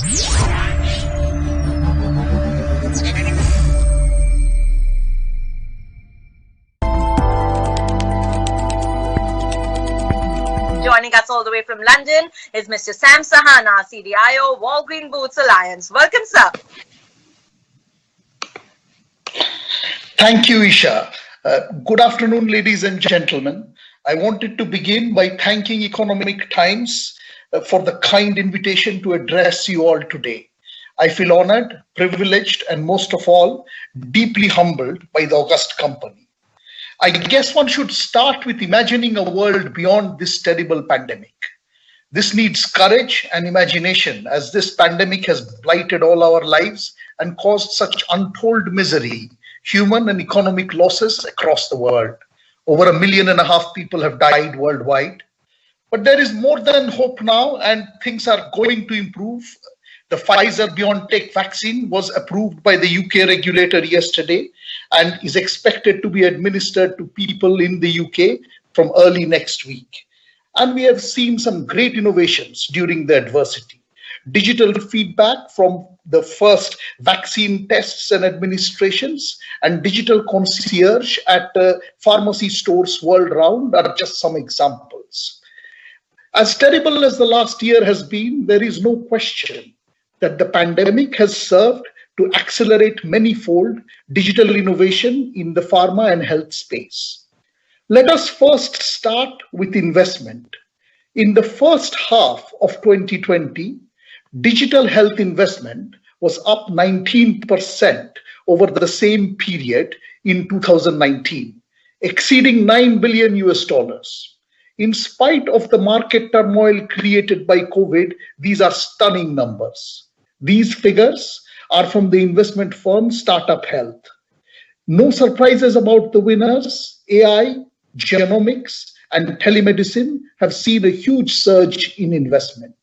Joining us all the way from London is Mr. Sam Sahana, CDIO, Walgreens Boots Alliance. Welcome, sir. Thank you, Isha. Good afternoon, ladies and gentlemen. I wanted to begin by thanking Economic Times for the kind invitation to address you all today. I feel honored, privileged, and most of all, deeply humbled by the august company. I guess one should start with imagining a world beyond this terrible pandemic. This needs courage and imagination, as this pandemic has blighted all our lives and caused such untold misery, human and economic losses across the world. Over 1.5 million people have died worldwide. But there is more than hope now, and things are going to improve. The Pfizer-BioNTech vaccine was approved by the UK regulator yesterday and is expected to be administered to people in the UK from early next week. And we have seen some great innovations during the adversity. Digital feedback from the first vaccine tests and administrations and digital concierge at pharmacy stores world round are just some examples. As terrible as the last year has been, there is no question that the pandemic has served to accelerate many-fold digital innovation in the pharma and health space. Let us first start with investment. In the first half of 2020, digital health investment was up 19% over the same period in 2019, exceeding $9 billion US. In spite of the market turmoil created by COVID, these are stunning numbers. These figures are from the investment firm Startup Health. No surprises about the winners. AI, genomics, and telemedicine have seen a huge surge in investment.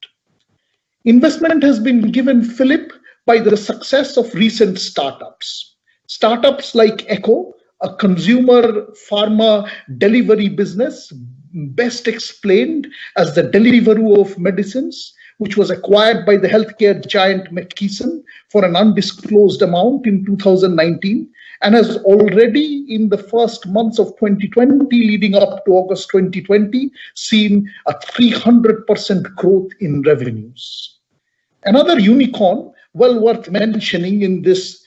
Investment has been given fillip by the success of recent startups. Startups like Echo, a consumer pharma delivery business, best explained as the Deliveroo of medicines, which was acquired by the healthcare giant McKesson for an undisclosed amount in 2019, and has already in the first months of 2020 leading up to August 2020 seen a 300% growth in revenues. Another unicorn well worth mentioning in this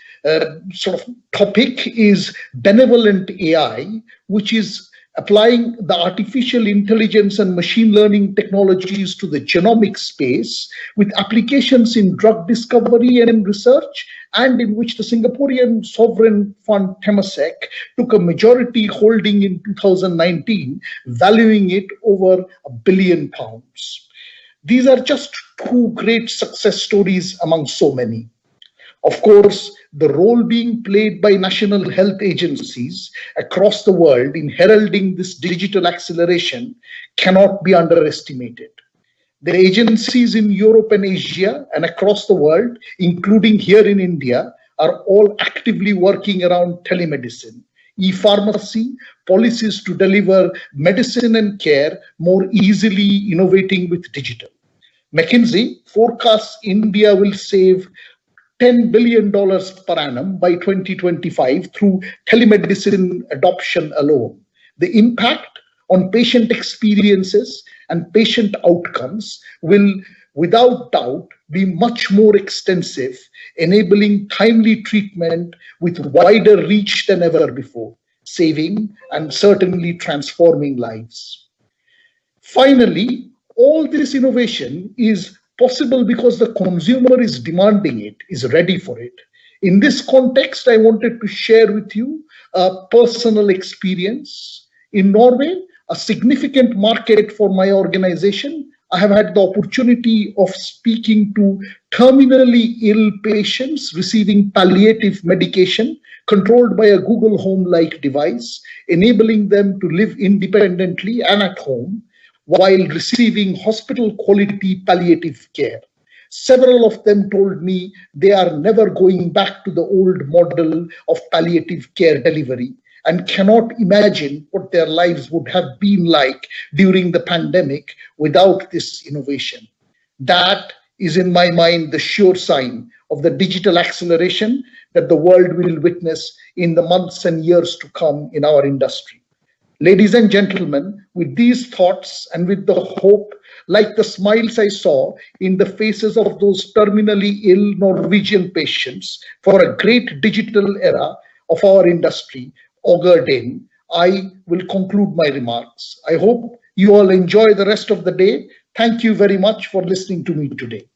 sort of topic is Benevolent AI, which is applying the artificial intelligence and machine learning technologies to the genomic space with applications in drug discovery and research, and in which the Singaporean sovereign fund Temasek took a majority holding in 2019, valuing it over £1 billion. These are just two great success stories among so many. Of course, the role being played by national health agencies across the world in heralding this digital acceleration cannot be underestimated. The agencies in Europe and Asia and across the world, including here in India, are all actively working around telemedicine, e-pharmacy, policies to deliver medicine and care more easily, innovating with digital. McKinsey forecasts India will save $10 billion per annum by 2025 through telemedicine adoption alone. The impact on patient experiences and patient outcomes will, without doubt, be much more extensive, enabling timely treatment with wider reach than ever before, saving and certainly transforming lives. Finally, all this innovation is possible because the consumer is demanding it, is ready for it. In this context, I wanted to share with you a personal experience. In Norway, a significant market for my organization, I have had the opportunity of speaking to terminally ill patients receiving palliative medication controlled by a Google Home-like device, enabling them to live independently and at home while receiving hospital-quality palliative care. Several of them told me they are never going back to the old model of palliative care delivery and cannot imagine what their lives would have been like during the pandemic without this innovation. That is in my mind the sure sign of the digital acceleration that the world will witness in the months and years to come in our industry. Ladies and gentlemen, with these thoughts and with the hope, like the smiles I saw in the faces of those terminally ill Norwegian patients for a great digital era of our industry augured in, I will conclude my remarks. I hope you all enjoy the rest of the day. Thank you very much for listening to me today.